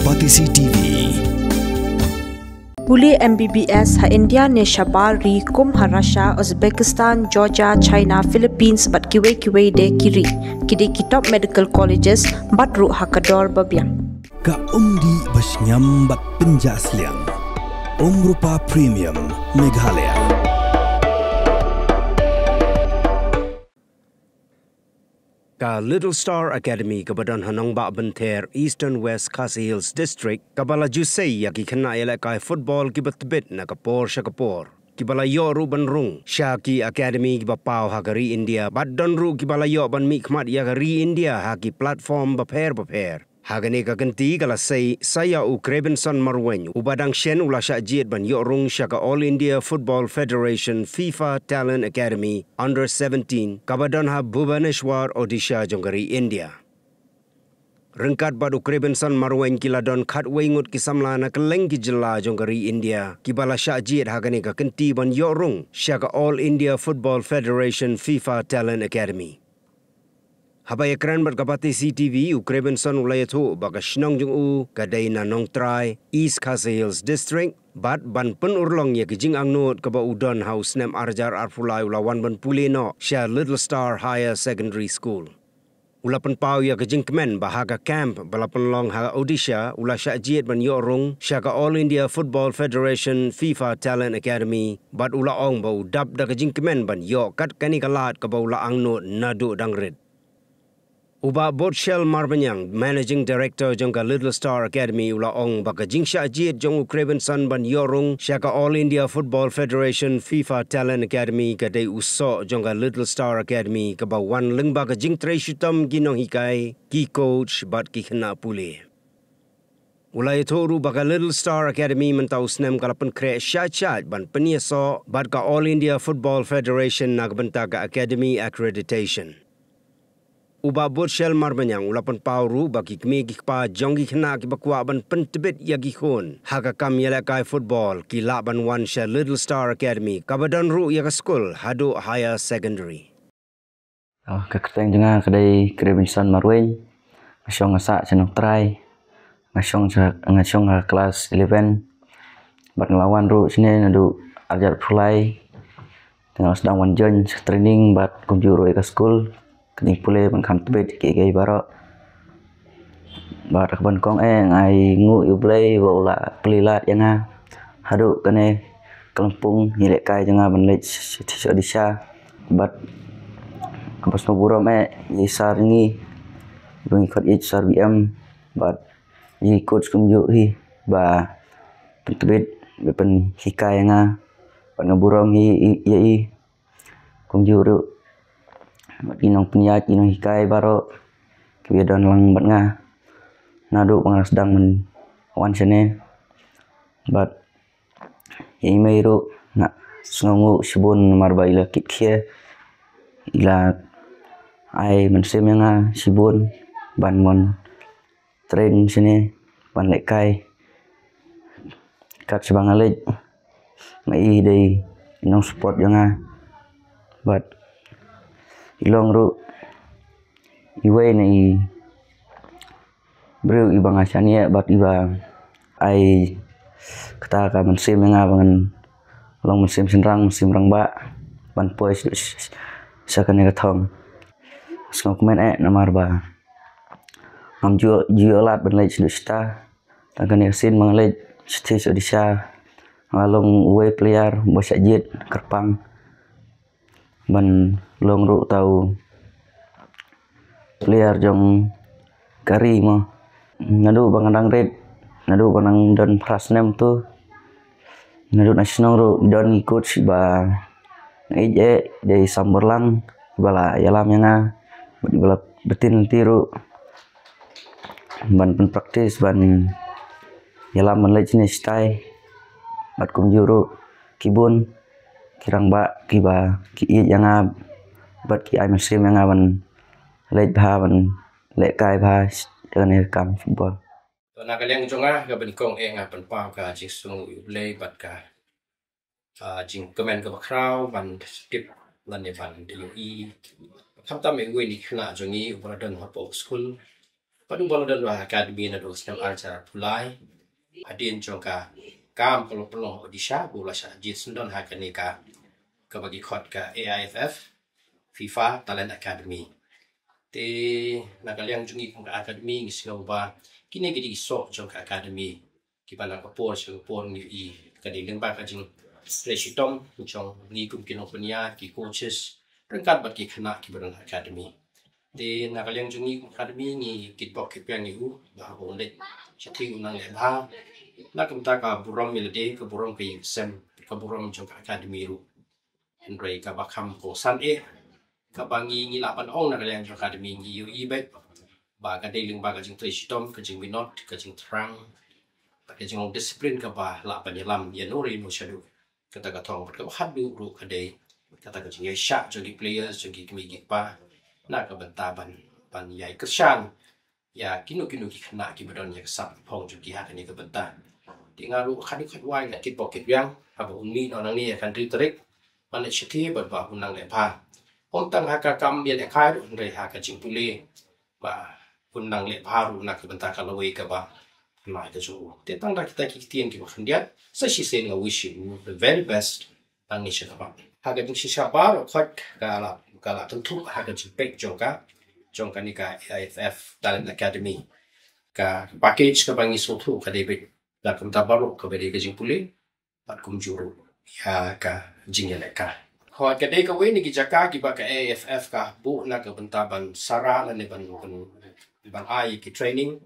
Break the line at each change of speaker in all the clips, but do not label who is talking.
Kapatisi TV.
Puli MBBS ha India ne shabar ri kum ha Russia, Uzbekistan, Georgia, China, Philippines bat kiwe de kiri. Kidi ki top medical colleges bat ru ha kador babiang.
Ka umdi basnyam bat penjaslian. Rupa Premium Meghalaya. Ka Little Star Academy kabadan hanong ba benter Eastern West Khasi Hills District kabala jusay yaki kena kai football kibatbit na kapor siya kapor. Kibala yo ru ban rung Shaki Academy kibapau hagari India badon ru kibala yo ban mikmat yagari India haki platform baper. Hagani kaganti kala saya Ukrebenson Marwen ubadang shen ulasha jiet ban yo rung shaka All India Football Federation FIFA Talent Academy Under 17 kabadon ha Bhubaneswar Odisha jongari India. Rengkat bad Ukrebenson Marwen kiladon khatway ngut kisamla na keleng ki jela jongari India kibala sha jiet hagani kaganti ban yo rung shaka All India Football Federation FIFA Talent Academy. Habay ekran berkapati CTV Ukrebenson ulayatu baga shnong jung u kadai na nong try East Khasi Hills District bat ban pen urlong ya kijing angnot kaba udon house nem arjar arfulai ulawan ban pule no sha Little Star Higher Secondary School. Ulapan pau ya kijing kemen bahaga camp balapan long ha Odisha ula sha jiet ban yorung sha ka All India Football Federation FIFA Talent Academy bat ula ong bau dap da kijing kemen ban yo kat kani kalat kaba ula angnot nadu dangrid. Uba Botshel Marbanyang, Managing Director jongka Little Star Academy ula ong baka jingsha jiet jong Ukrebenson ban yorung shaka All India Football Federation FIFA Talent Academy kadai uso jongka Little Star Academy kaba wan leng baka jing tre shutam ginong hikai ki coach bat ki khna pule. Ulai thoru baka Little Star Academy mentau snem kalapan kre shat ban penyeso bat ka All India Football Federation nagbenta ka Academy Accreditation. Uba Botshel Marbanyang ulapan pauru bagi kemi kikpa jongi kena kibakwa ban pentebit yagi khon haga kam kai football ki laban wan sha Little Star Academy kabadan ru yaga school hadu higher secondary.
Kaketeng jenga kedai Ukrebenson Marwen ngasong ngasa senong try ngasong kelas 11 bat ngelawan ru sini nadu arjat fulai tengah sedang wan join training bat kumjuru yaga school kening pule bangkam tebet ke baro bar kaban kong ngai ngu yu play bola pelilat yanga hadu kene kelempung hilek kai janga benlej Odisha bat kapas no burom yisar ngi bang ikut sar BM bat yi coach kumju hi ba tebet bepen hikai yanga bat ngaburom hi kumju ru bat inong peniat inong hikai baro kiedon lang bat nga nadu pangas sedang men wan sene bat imei ru na sngongu sibun marba ila kitkhie ila ai mensem nga sibun ban mon train sene ban lekai kat sebangalej ngai dei inong sport nga bat ilong ru iwe ni bro ibang asania bat iba ai kata ka mensim nga bangan long mensim senrang ba ban pois sakane kathong skok men namar ba ngam jualat ban lej sta tangane sin mangalej stis Odisha ngalong we player bosa jet kerpang ban long ru tau player jong kari mo nadu bangandang red nadu banang don prasnem tu nadu nasional ru don coach ba ngai dari samberlang bala yalam nga bala betin tiru ban pen praktis ban yalam ban lej ni stai bat kumjuru kibun kirang ba kiba ki yanga bat ki ai mesim yanga ban lej bha ban le kai bha dengan kam football
na kaleng jonga ga ben kong nga pan pa ka jisung play bat ka jing comment ka crowd ban tip lan ban DUE tham tam me ni khna jongi ubradon hopo school Padu balu dan luar akademi na dos nam acara pulai. Adin jongka kam kalau pelong Odisha bola sya jit sundon hakani ka bagi khot ka AIFF FIFA Talent Academy. Te nakaliang jungi kong akademi ngisngaw ba kini gidi iso jongka akademi kibana ka por sya por ni i kadiling ba ka jing Resitom jong ni kum kinopenia ki coaches rengkat bat ki khana ki badan academy. Di nakaliang jungi akademi ni kitbok kipyang ni u ba bondet chati unang le ba nakamta ka burom milade ka burom ka sem ka burom jong akademi ru Henry ka bakam ko san e ka bangi ni lapan ong nakaliang jong akademi ni u ibe ba ka deling ba ka jing Resitom ka jing Winot ka jing Trang ka jing disiplin ka ba lapan yalam yanori no shadu kata katong ka hadu ru kadai kata ka jing sha jogi players jogi kmi pa na ka bantaban pan yai kersan ya kinu ki khana ki badon ya sap phong jogi ha kani ka banta ti ngaru khadi khatwai na kit pocket yang aba unmi no nang ni kan ritrik man chiti ba ba unang le pha om tang ha ka kam ya le khai ru re ha ka jing puli ba unang le pha ru na ka banta ka lawai ka ba mai ka ju te tang da kita ki tien ki khandia sa shi sen nga wish you the very best tang ni sha ba ha ga jing sha ba ro khot ka la tung thu ha ga jing pek jong ka ni ka AIFF Talent Academy ka package ka bangi so thu ka debit la kam ta baro ka beri ka jing puli pat kum juru ya ka jing ya ka khot ka dei ka we ni ki jaka ki ba ka AIFF ka bu na ka bantaban sara la ne ban ai ki training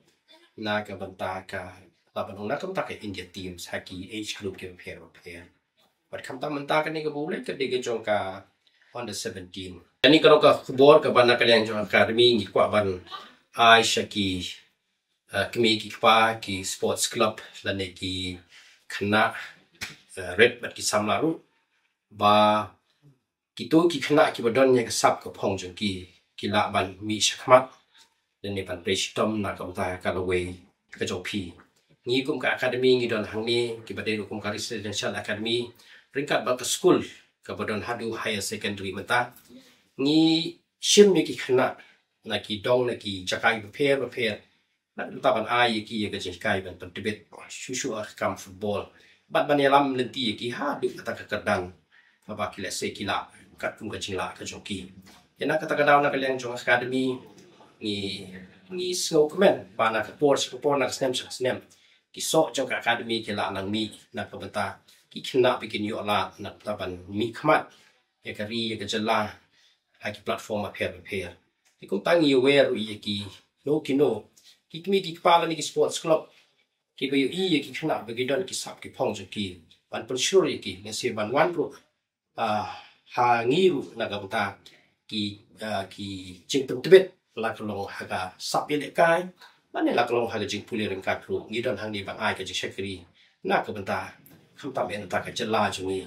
na ka banta ka laban na kam ta ka India teams haki age group ke pair but kam ta manta ka ni ka bule ka de jong ka under 17 ani ka ka football ka ban ka yang jong academy ni kwa ban ai shaki kmi ki pa ki sports club la ne ki khana red but ki samlaru ba ki to ki khana ki badon ya ka sap ka phong jong ki la ban mi shakmat dan ni ban Resitom na kam ta ka lawai ka jong pi ni kum ka academy ngi don hang ni ki bade kum ka residential academy ringkat ba ka school ka badon hadu higher secondary mata ni shim ni ki khana na ki dong na ki jakai prepare na ta ban ai ki ka jing kai ban tibet shushu kam football bat ban yalam lenti ki ha du ta ka kadang ba ki le se ki la kat kum ka jing la ka jong ki yana kata kadang na ka leng jong academy ni snow comment ba na ka por na snem ki so jong academy ki la nang mi na ka bata ki khna bikin yo la na taban mi khmat ya ka ri ya ka jala ha ki platform a pair ki kum tang yi we ru yi ki no ki mi ki pa la ni ki sports club ki be yi ki khna be don ki sap ki phong ki ban pun sure ki ne se ban wan ru ha ngi ru na ka bata ki jing tibet la kalong haga sap ile kai mane la kalong haga jing puli ring ka kru ngi don hang ni bang ai ka jing shakri na ka banta kham tam en ta ka jala jungi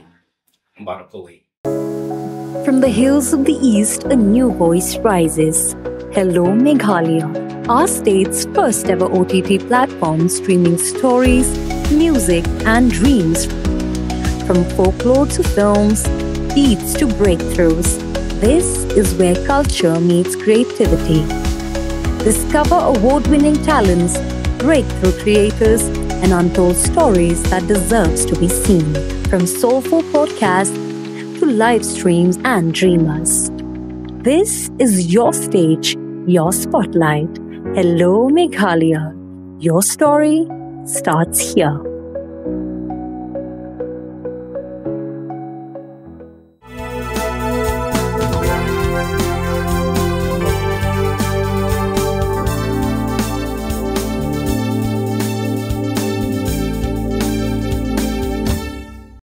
barakoi.
From the hills of the east, a new voice rises. Hello Meghalaya, our state's first ever OTT platform streaming stories, music and dreams. From folklore to films, beats to breakthroughs. This is where culture meets creativity. Discover award-winning talents, breakthrough creators, and untold stories that deserves to be seen. From soulful podcasts to live streams and dreamers. This is your stage, your spotlight. Hello Meghalaya. Your story starts here.